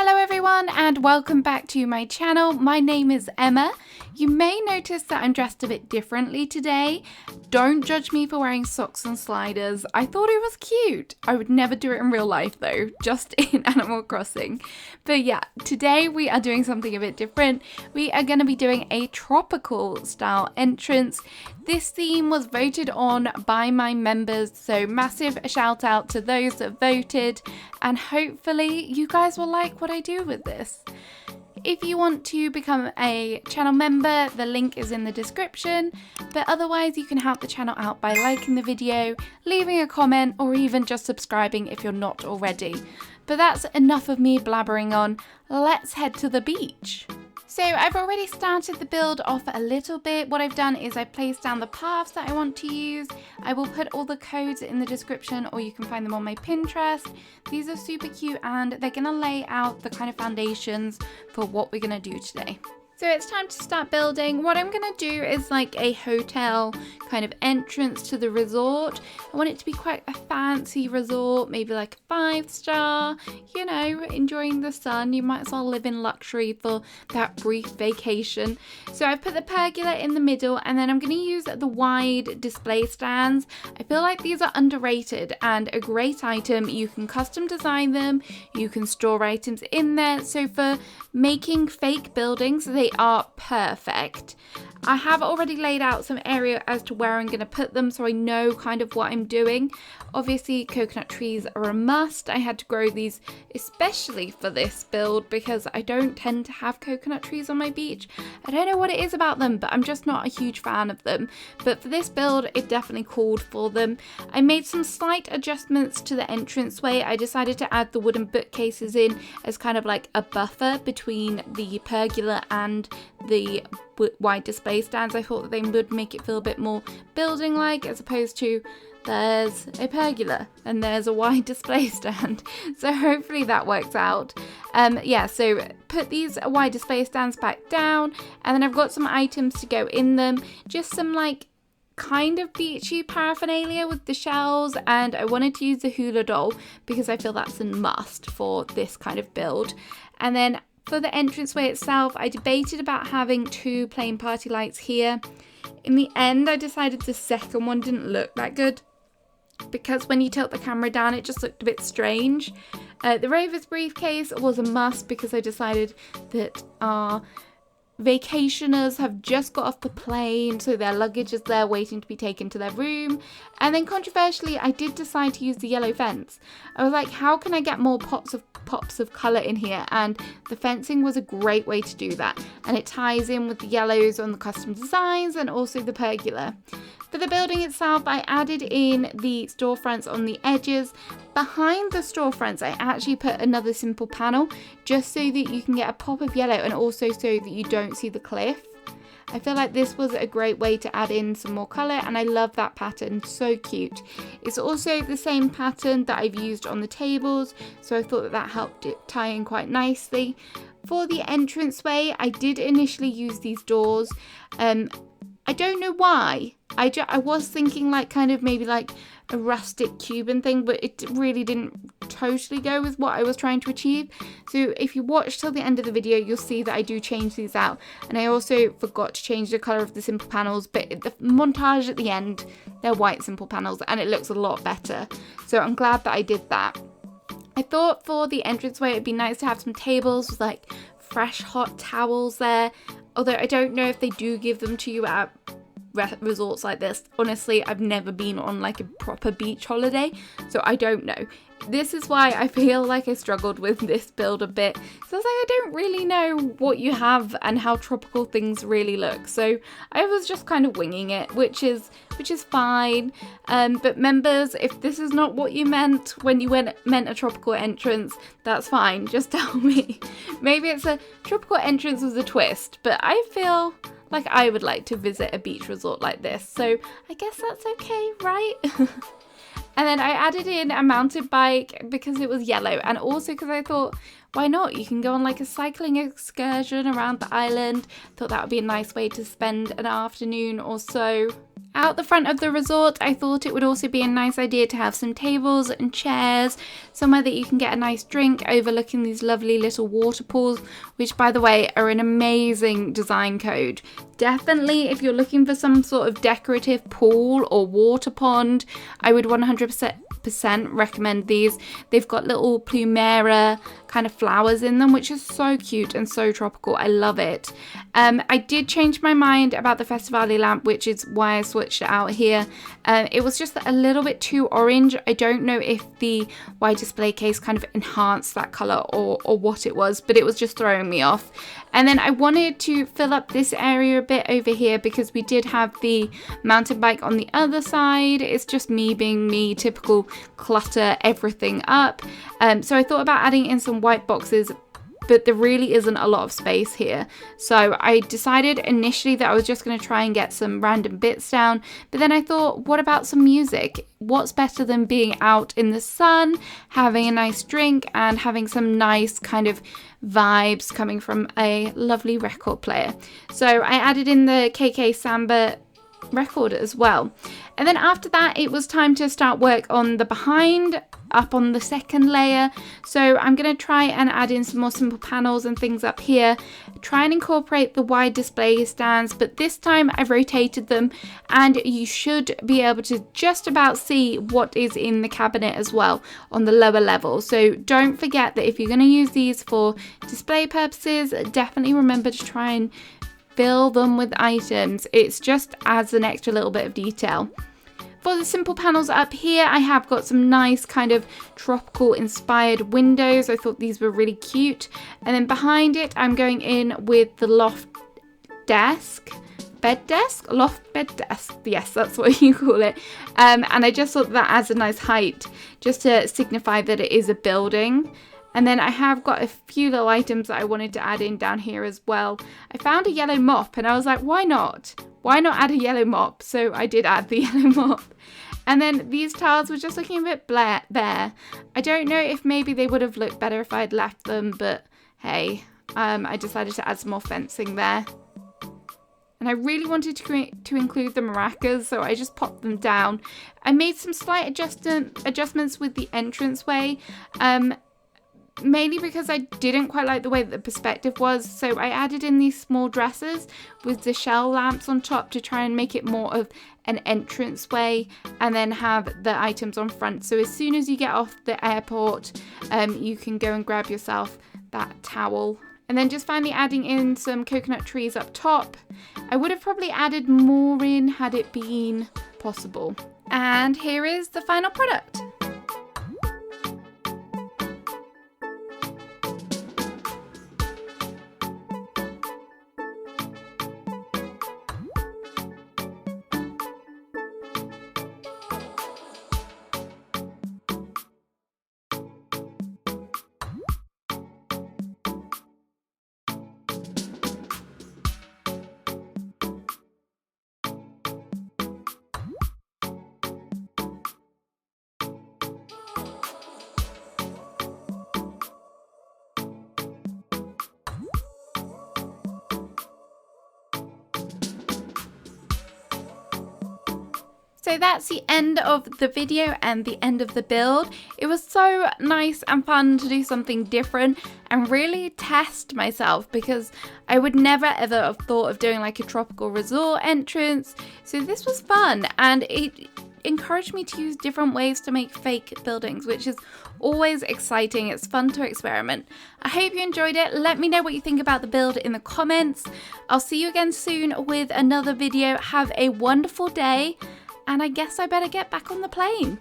Hello everyone and welcome back to my channel. My name is Emma. You may notice that I'm dressed a bit differently today. Don't judge me for wearing socks and sliders. I thought it was cute. I would never do it in real life though, just in Animal Crossing. But yeah, today we are doing something a bit different. We are going to be doing a tropical style entrance. This theme was voted on by my members, so massive shout out to those that voted, and hopefully you guys will like what I do with this. If you want to become a channel member, the link is in the description, but otherwise you can help the channel out by liking the video, leaving a comment, or even just subscribing if you're not already. But that's enough of me blabbering on. Let's head to the beach. So I've already started the build off a little bit. What I've done is I've placed down the paths that I want to use. I will put all the codes in the description, or you can find them on my Pinterest. These are super cute and they're gonna lay out the kind of foundations for what we're gonna do today. So it's time to start building. What I'm gonna do is like a hotel kind of entrance to the resort. I want it to be quite a fancy resort, maybe like a 5-star, you know, enjoying the sun. You might as well live in luxury for that brief vacation. So I've put the pergola in the middle, and then I'm gonna use the wide display stands. I feel like these are underrated and a great item. You can custom design them, you can store items in there. So for making fake buildings, they are perfect. I have already laid out some area as to where I'm going to put them, so I know kind of what I'm doing. Obviously coconut trees are a must. I had to grow these especially for this build because I don't tend to have coconut trees on my beach. I don't know what it is about them, but I'm just not a huge fan of them. But for this build, it definitely called for them. I made some slight adjustments to the entranceway. I decided to add the wooden bookcases in as kind of like a buffer between the pergola and the wide display stands. I thought that they would make it feel a bit more building like, as opposed to there's a pergola and there's a wide display stand. So hopefully that works out. Yeah, so put these wide display stands back down, and then I've got some items to go in them, just some like kind of beachy paraphernalia with the shells, and I wanted to use the hula doll because I feel that's a must for this kind of build. And then for the entranceway itself, I debated about having 2 plain party lights here. In the end, I decided the second one didn't look that good because when you tilt the camera down, it just looked a bit strange. The Raver's briefcase was a must because I decided that our vacationers have just got off the plane, so their luggage is there waiting to be taken to their room. And then controversially, I did decide to use the yellow fence. I was like, how can I get more pops of colour in here? And the fencing was a great way to do that, and it ties in with the yellows on the custom designs and also the pergola. For the building itself, I added in the storefronts on the edges. Behind the storefronts, I actually put another simple panel just so that you can get a pop of yellow and also so that you don't see the cliff. I feel like this was a great way to add in some more colour, and I love that pattern, so cute. It's also the same pattern that I've used on the tables, so I thought that helped it tie in quite nicely. For the entranceway, I did initially use these doors. I don't know why. I was thinking like kind of maybe like a rustic Cuban thing, but it really didn't totally go with what I was trying to achieve. So if you watch till the end of the video, you'll see that I do change these out. And I also forgot to change the colour of the simple panels, but the montage at the end, they're white simple panels and it looks a lot better. So I'm glad that I did that. I thought for the entranceway it'd be nice to have some tables with like fresh hot towels there. Although I don't know if they do give them to you at resorts like this. Honestly, I've never been on like a proper beach holiday, so I don't know. This is why I feel like I struggled with this build a bit. So I was like, I don't really know what you have and how tropical things really look. So I was just kind of winging it, which is fine. But members, if this is not what you meant when you meant a tropical entrance, that's fine. Just tell me. Maybe it's a tropical entrance with a twist, but I feel like I would like to visit a beach resort like this. So I guess that's okay, right? And then I added in a mountain bike because it was yellow, and also because I thought, why not? You can go on like a cycling excursion around the island. Thought that would be a nice way to spend an afternoon or so. Out the front of the resort, I thought it would also be a nice idea to have some tables and chairs, somewhere that you can get a nice drink overlooking these lovely little water pools, which by the way are an amazing design code. Definitely, if you're looking for some sort of decorative pool or water pond, I would 100% recommend these. They've got little plumera kind of flowers in them, which is so cute and so tropical. I love it. I did change my mind about the Festivale lamp, which is why I switched it out here. It was just a little bit too orange. I don't know if the wide display case kind of enhanced that color or what it was, but it was just throwing me off. And then I wanted to fill up this area a bit over here because we did have the mountain bike on the other side. It's just me being me, typical clutter everything up. So I thought about adding in some white boxes, but there really isn't a lot of space here. So I decided initially that I was just going to try and get some random bits down, but then I thought, what about some music? What's better than being out in the sun, having a nice drink, and having some nice kind of vibes coming from a lovely record player? So I added in the KK Samba record as well. And then after that, it was time to start work on the behind, up on the second layer. So I'm going to try and add in some more simple panels and things up here, try and incorporate the wide display stands, but this time I've rotated them and you should be able to just about see what is in the cabinet as well on the lower level. So don't forget that if you're going to use these for display purposes, definitely remember to try and fill them with items. It's just adds an extra little bit of detail. For the simple panels up here, I have got some nice kind of tropical inspired windows. I thought these were really cute. And then behind it, I'm going in with the loft desk. Bed desk? Loft bed desk. Yes, that's what you call it. And I just thought that adds a nice height just to signify that it is a building. And then I have got a few little items that I wanted to add in down here as well. I found a yellow mop and I was like, why not? Why not add a yellow mop? So I did add the yellow mop. And then these tiles were just looking a bit bare. I don't know if maybe they would have looked better if I'd left them, but hey, I decided to add some more fencing there. And I really wanted to include the maracas, so I just popped them down. I made some slight adjustments with the entranceway. Mainly because I didn't quite like the way that the perspective was, so I added in these small dressers with the shell lamps on top to try and make it more of an entranceway, and then have the items on front. So as soon as you get off the airport, you can go and grab yourself that towel. And then just finally adding in some coconut trees up top. I would have probably added more in had it been possible. And here is the final product. So that's the end of the video and the end of the build. It was so nice and fun to do something different and really test myself, because I would never ever have thought of doing like a tropical resort entrance. So this was fun, and it encouraged me to use different ways to make fake buildings, which is always exciting. It's fun to experiment. I hope you enjoyed it. Let me know what you think about the build in the comments. I'll see you again soon with another video. Have a wonderful day. And I guess I better get back on the plane.